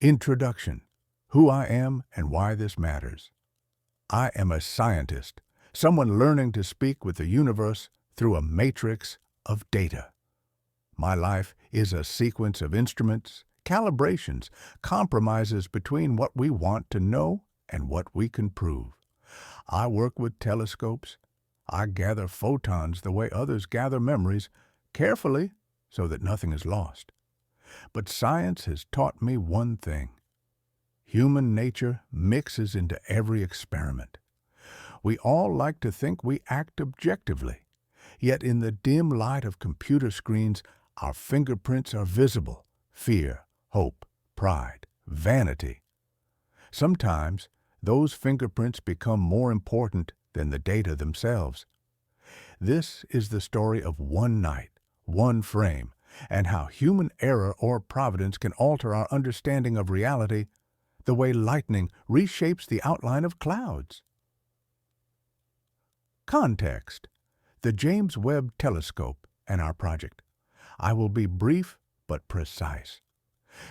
Introduction: Who I am and why this matters. I am a scientist, someone learning to speak with the universe through a matrix of data. My life is a sequence of instruments, calibrations, compromises between what we want to know and what we can prove. I work with telescopes. I gather photons the way others gather memories, carefully so that nothing is lost. But science has taught me one thing. Human nature mixes into every experiment. We all like to think we act objectively, yet in the dim light of computer screens, our fingerprints are visible: fear, hope, pride, vanity. Sometimes those fingerprints become more important than the data themselves. This is the story of one night, one frame, and how human error or providence can alter our understanding of reality the way lightning reshapes the outline of clouds. Context: the James Webb Telescope and our project. I will be brief but precise.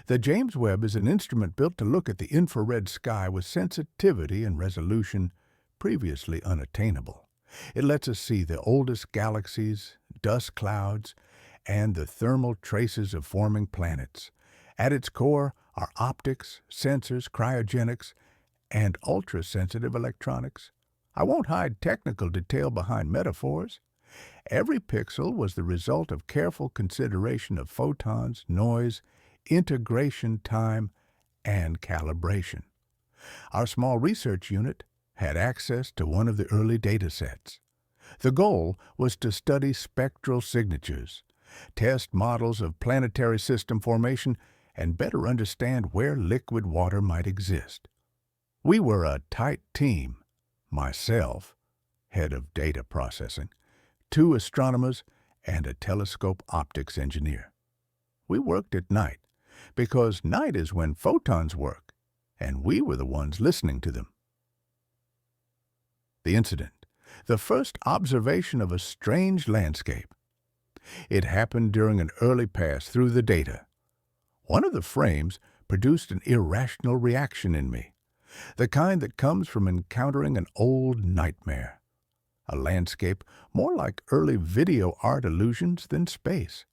The James Webb is an instrument built to look at the infrared sky with sensitivity and resolution previously unattainable. It lets us see the oldest galaxies, dust clouds, and the thermal traces of forming planets. At its core are optics, sensors, cryogenics, and ultra-sensitive electronics. I won't hide technical detail behind metaphors. Every pixel was the result of careful consideration of photons, noise, integration time, and calibration. Our small research unit had access to one of the early datasets. The goal was to study spectral signatures, test models of planetary system formation, and better understand where liquid water might exist. We were a tight team: myself, head of data processing, 2 astronomers, and a telescope optics engineer. We worked at night, because night is when photons work, and we were the ones listening to them. The incident: the first observation of a strange landscape. It happened during an early pass through the data. One of the frames produced an irrational reaction in me, the kind that comes from encountering an old nightmare. A landscape more like early video art illusions than space.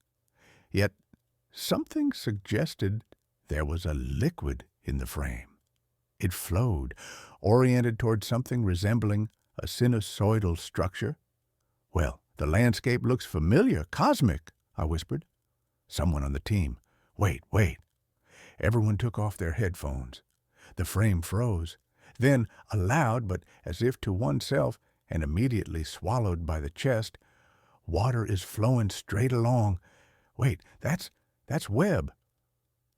Yet something suggested there was a liquid in the frame. It flowed, oriented toward something resembling a sinusoidal structure. "Well, the landscape looks familiar, cosmic," I whispered. Someone on the team: Wait. Everyone took off their headphones. The frame froze. Then, aloud, but as if to oneself, and immediately swallowed by the chest, "Water is flowing straight along. Wait, that's Webb."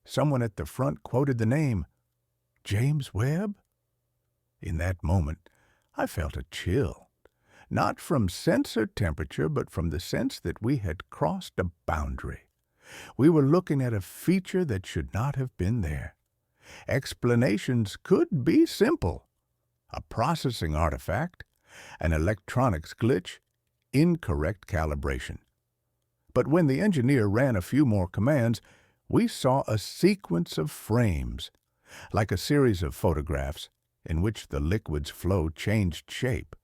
Someone at the front quoted the name: James Webb? In that moment, I felt a chill, not from sensor temperature, but from the sense that we had crossed a boundary. We were looking at a feature that should not have been there. Explanations could be simple: a processing artifact, an electronics glitch, incorrect calibration. But when the engineer ran a few more commands, we saw a sequence of frames, like a series of photographs in which the liquid's flow changed shape,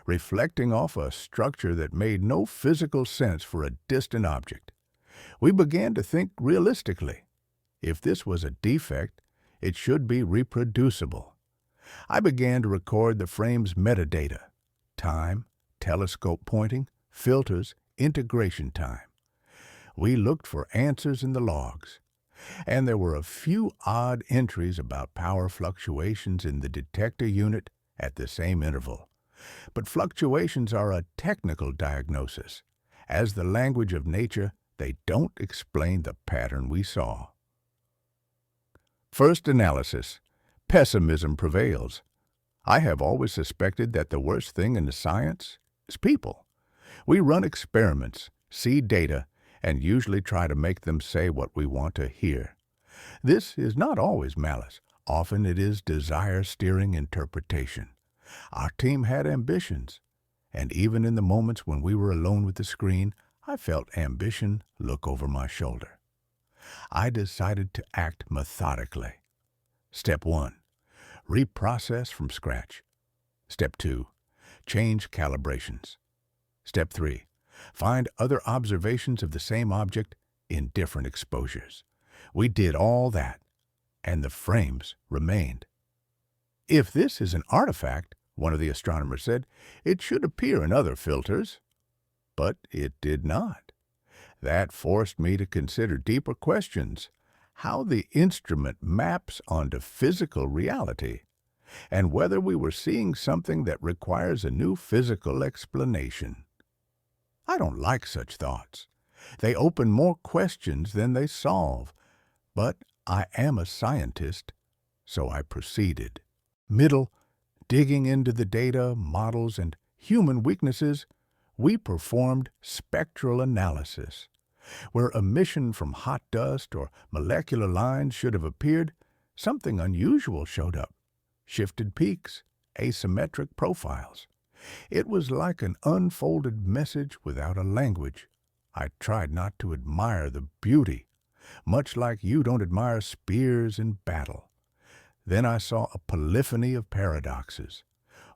reflecting off a structure that made no physical sense for a distant object. We began to think realistically. If this was a defect, it should be reproducible. I began to record the frame's metadata: time, telescope pointing, filters, integration time. We looked for answers in the logs, and there were a few odd entries about power fluctuations in the detector unit at the same interval. But fluctuations are a technical diagnosis. As the language of nature, they don't explain the pattern we saw. First analysis: pessimism prevails. I have always suspected that the worst thing in the science is people. We run experiments, see data, and usually try to make them say what we want to hear. This is not always malice. Often it is desire-steering interpretation. Our team had ambitions, and even in the moments when we were alone with the screen, I felt ambition look over my shoulder. I decided to act methodically. Step 1. Reprocess from scratch. Step 2. Change calibrations. Step 3. Find other observations of the same object in different exposures. We did all that, and the frames remained. If this is an artifact, one of the astronomers said, it should appear in other filters. But it did not. That forced me to consider deeper questions: how the instrument maps onto physical reality, and whether we were seeing something that requires a new physical explanation. I don't like such thoughts. They open more questions than they solve. But I am a scientist, so I proceeded. Middle, digging into the data, models, and human weaknesses, we performed spectral analysis. Where emission from hot dust or molecular lines should have appeared, something unusual showed up: shifted peaks, asymmetric profiles. It was like an unfolded message without a language. I tried not to admire the beauty, much like you don't admire spears in battle. Then I saw a polyphony of paradoxes.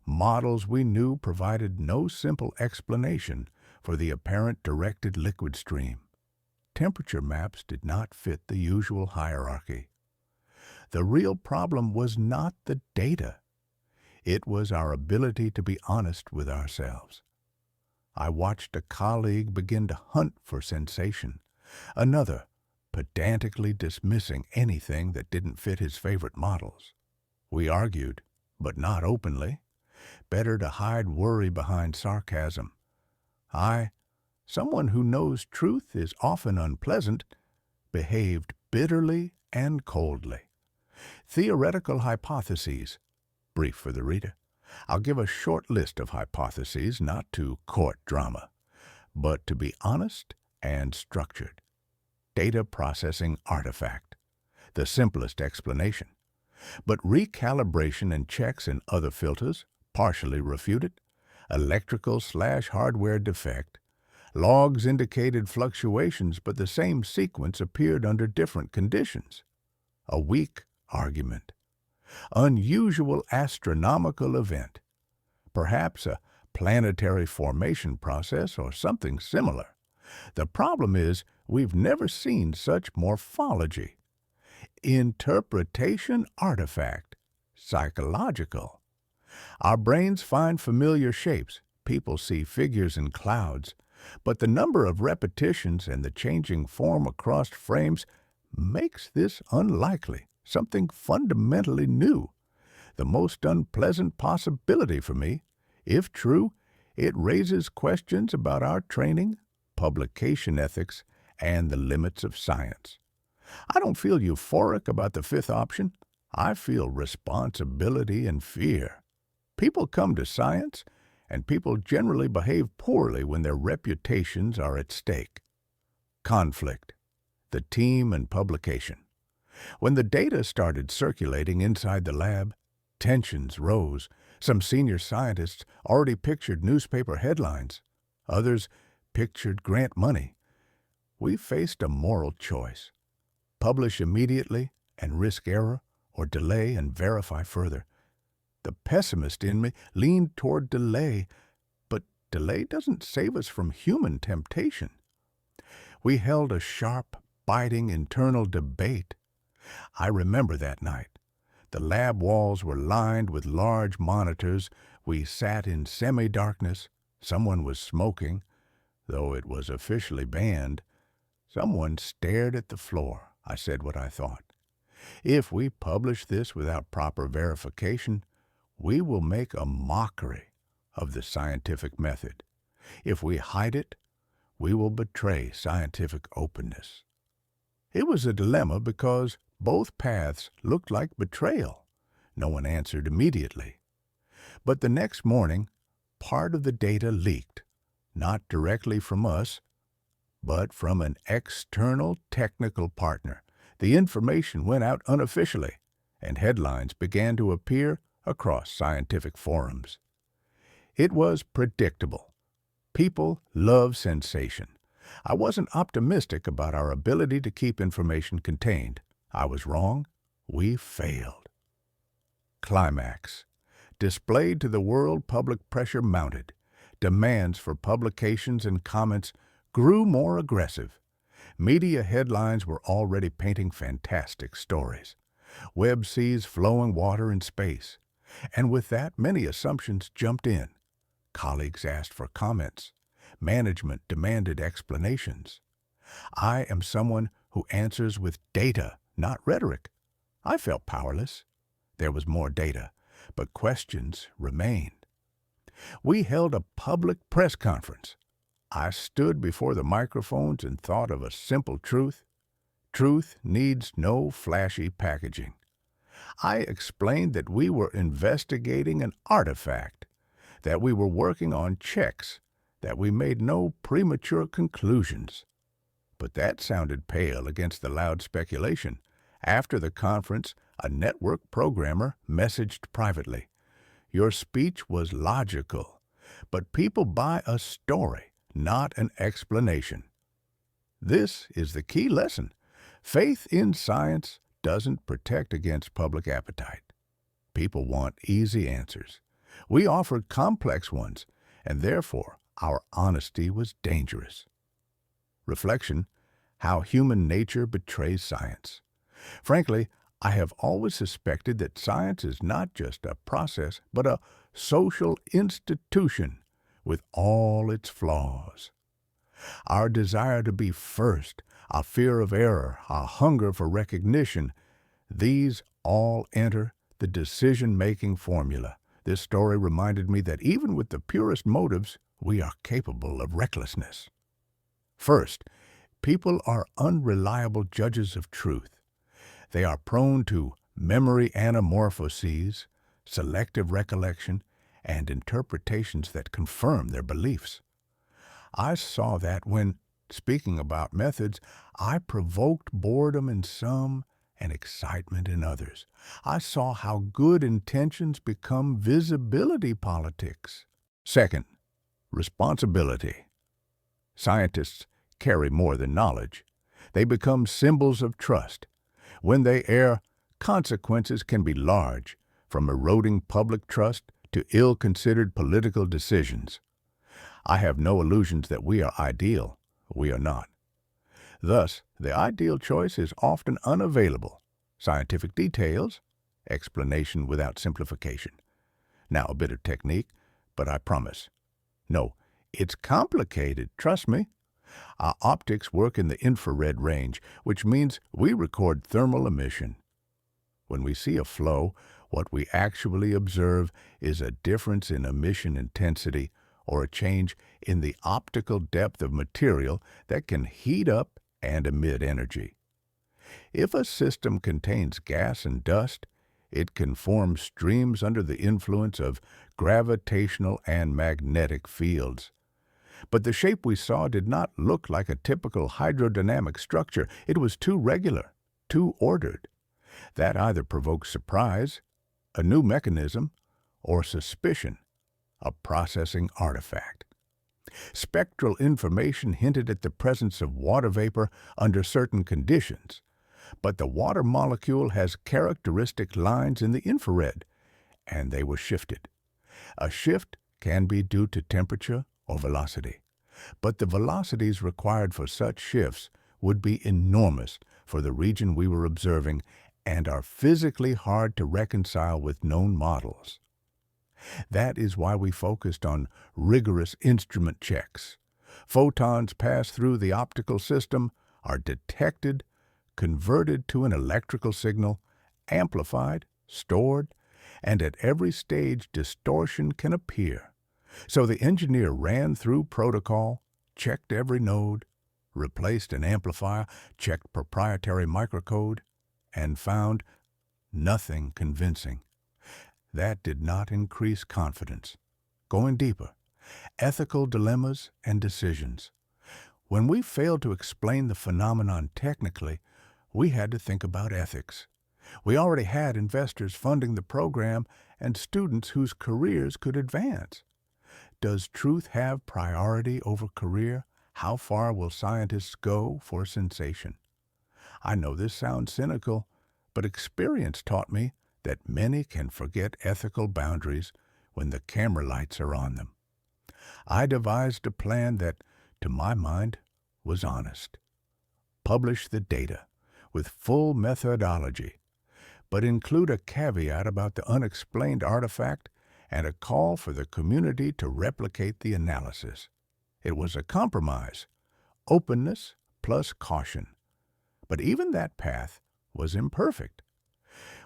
Models we knew provided no simple explanation for the apparent directed liquid stream. Temperature maps did not fit the usual hierarchy. The real problem was not the data. It was our ability to be honest with ourselves. I watched a colleague begin to hunt for sensation, another pedantically dismissing anything that didn't fit his favorite models. We argued, but not openly. Better to hide worry behind sarcasm. I, someone who knows truth is often unpleasant, behaved bitterly and coldly. Theoretical hypotheses. Brief for the reader. I'll give a short list of hypotheses, not to court drama, but to be honest and structured. Data processing artifact. The simplest explanation. But recalibration and checks in other filters, partially refuted. Electrical/hardware defect. Logs indicated fluctuations, but the same sequence appeared under different conditions. A weak argument. Unusual astronomical event. Perhaps a planetary formation process or something similar. The problem is we've never seen such morphology. Interpretation artifact. Psychological. Our brains find familiar shapes. People see figures in clouds. But the number of repetitions and the changing form across frames makes this unlikely, something fundamentally new. The most unpleasant possibility for me. If true, it raises questions about our training, publication ethics, and the limits of science. I don't feel euphoric about the fifth option. I feel responsibility and fear. People come to science, and people generally behave poorly when their reputations are at stake. Conflict. The team and publication. When the data started circulating inside the lab, tensions rose. Some senior scientists already pictured newspaper headlines. Others pictured grant money. We faced a moral choice: publish immediately and risk error, or delay and verify further. The pessimist in me leaned toward delay, but delay doesn't save us from human temptation. We held a sharp, biting internal debate. I remember that night. The lab walls were lined with large monitors. We sat in semi-darkness. Someone was smoking, though it was officially banned. Someone stared at the floor. I said what I thought. If we publish this without proper verification, we will make a mockery of the scientific method. If we hide it, we will betray scientific openness. It was a dilemma because both paths looked like betrayal. No one answered immediately. But the next morning, part of the data leaked, not directly from us, but from an external technical partner. The information went out unofficially, and headlines began to appear across scientific forums. It was predictable. People love sensation. I wasn't optimistic about our ability to keep information contained. I was wrong. We failed. Climax. Displayed to the world, public pressure mounted. Demands for publications and comments grew more aggressive. Media headlines were already painting fantastic stories. Webb sees flowing water in space. And with that, many assumptions jumped in. Colleagues asked for comments. Management demanded explanations. I am someone who answers with data, not rhetoric. I felt powerless. There was more data, but questions remained. We held a public press conference. I stood before the microphones and thought of a simple truth. Truth needs no flashy packaging. I explained that we were investigating an artifact, that we were working on checks, that we made no premature conclusions. But that sounded pale against the loud speculation. After the conference, a network programmer messaged privately, "Your speech was logical, but people buy a story, not an explanation." This is the key lesson. Faith in science doesn't protect against public appetite. People want easy answers. We offered complex ones, and therefore our honesty was dangerous. Reflection: how human nature betrays science. Frankly, I have always suspected that science is not just a process, but a social institution with all its flaws. Our desire to be first, our fear of error, our hunger for recognition, these all enter the decision-making formula. This story reminded me that even with the purest motives, we are capable of recklessness. First, people are unreliable judges of truth. They are prone to memory anamorphoses, selective recollection, and interpretations that confirm their beliefs. I saw that when, speaking about methods, I provoked boredom in some and excitement in others. I saw how good intentions become visibility politics. Second, responsibility. Scientists carry more than knowledge. They become symbols of trust. When they err, consequences can be large, from eroding public trust to ill-considered political decisions. I have no illusions that we are ideal. We are not. Thus, the ideal choice is often unavailable. Scientific details, explanation without simplification. Now a bit of technique, but I promise. No, it's complicated, trust me. Our optics work in the infrared range, which means we record thermal emission. When we see a flow, what we actually observe is a difference in emission intensity or a change in the optical depth of material that can heat up and emit energy. If a system contains gas and dust, it can form streams under the influence of gravitational and magnetic fields. But the shape we saw did not look like a typical hydrodynamic structure. It was too regular, too ordered. That either provoked surprise, a new mechanism, or suspicion, a processing artifact. Spectral information hinted at the presence of water vapor under certain conditions, but the water molecule has characteristic lines in the infrared, and they were shifted. A shift can be due to temperature or velocity, but the velocities required for such shifts would be enormous for the region we were observing and are physically hard to reconcile with known models. That is why we focused on rigorous instrument checks. Photons pass through the optical system, are detected, converted to an electrical signal, amplified, stored, and at every stage distortion can appear. So the engineer ran through protocol, checked every node, replaced an amplifier, checked proprietary microcode, and found nothing convincing. That did not increase confidence. Going deeper, ethical dilemmas and decisions. When we failed to explain the phenomenon technically, we had to think about ethics. We already had investors funding the program and students whose careers could advance. Does truth have priority over career? How far will scientists go for sensation? I know this sounds cynical, but experience taught me that many can forget ethical boundaries when the camera lights are on them. I devised a plan that, to my mind, was honest. Publish the data with full methodology, but include a caveat about the unexplained artifact and a call for the community to replicate the analysis. It was a compromise, openness plus caution. But even that path was imperfect.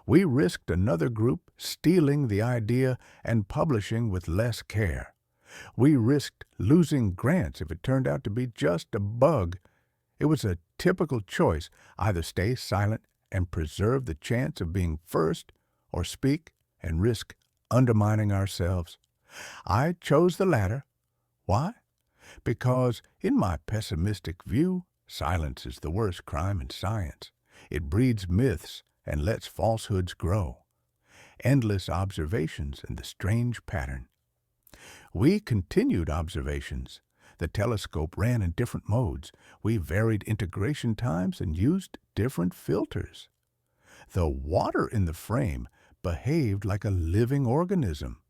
We risked another group stealing the idea and publishing with less care. We risked losing grants if it turned out to be just a bug. It was a typical choice: either stay silent and preserve the chance of being first, or speak and risk undermining ourselves. I chose the latter. Why? Because, in my pessimistic view, silence is the worst crime in science. It breeds myths and lets falsehoods grow. Endless observations and the strange pattern. We continued observations. The telescope ran in different modes. We varied integration times and used different filters. The water in the frame behaved like a living organism.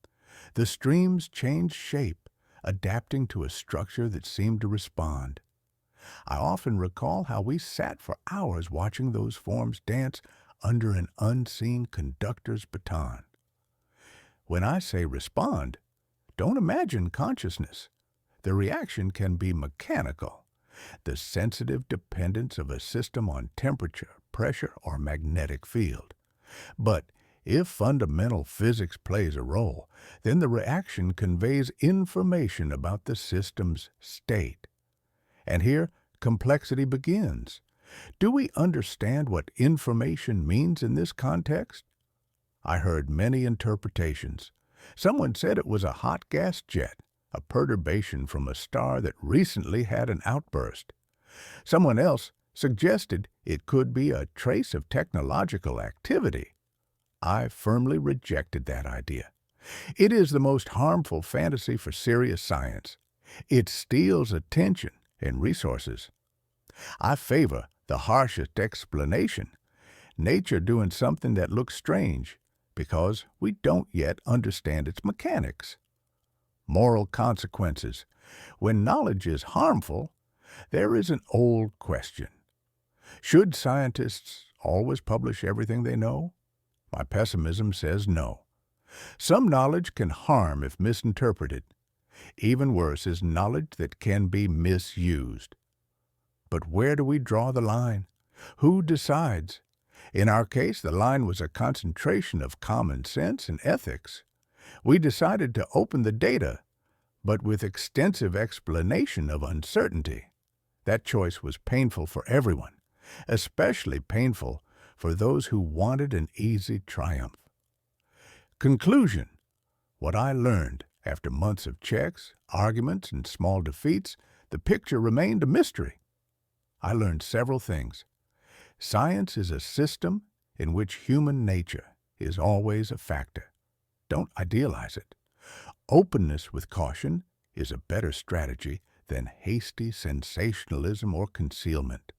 The streams changed shape, adapting to a structure that seemed to respond. I often recall how we sat for hours watching those forms dance under an unseen conductor's baton. When I say respond, don't imagine consciousness. The reaction can be mechanical, the sensitive dependence of a system on temperature, pressure, or magnetic field. But if fundamental physics plays a role, then the reaction conveys information about the system's state. And here, complexity begins. Do we understand what information means in this context? I heard many interpretations. Someone said it was a hot gas jet, a perturbation from a star that recently had an outburst. Someone else suggested it could be a trace of technological activity. I firmly rejected that idea. It is the most harmful fantasy for serious science. It steals attention and resources. I favor the harshest explanation: nature doing something that looks strange because we don't yet understand its mechanics. Moral consequences. When knowledge is harmful, there is an old question. Should scientists always publish everything they know? My pessimism says no. Some knowledge can harm if misinterpreted. Even worse is knowledge that can be misused. But where do we draw the line? Who decides? In our case, the line was a concentration of common sense and ethics. We decided to open the data, but with extensive explanation of uncertainty. That choice was painful for everyone, especially painful for those who wanted an easy triumph. Conclusion. What I learned after months of checks, arguments, and small defeats, the picture remained a mystery. I learned several things. Science is a system in which human nature is always a factor. Don't idealize it. Openness with caution is a better strategy than hasty sensationalism or concealment.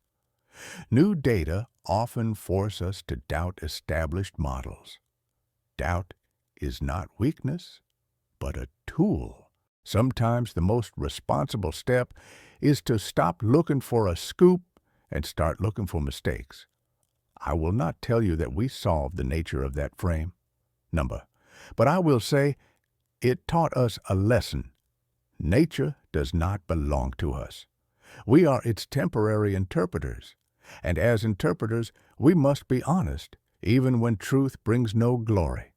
New data often force us to doubt established models. Doubt is not weakness, but a tool. Sometimes the most responsible step is to stop looking for a scoop and start looking for mistakes. I will not tell you that we solved the nature of that frame number, but I will say it taught us a lesson. Nature does not belong to us. We are its temporary interpreters, and as interpreters, we must be honest, even when truth brings no glory.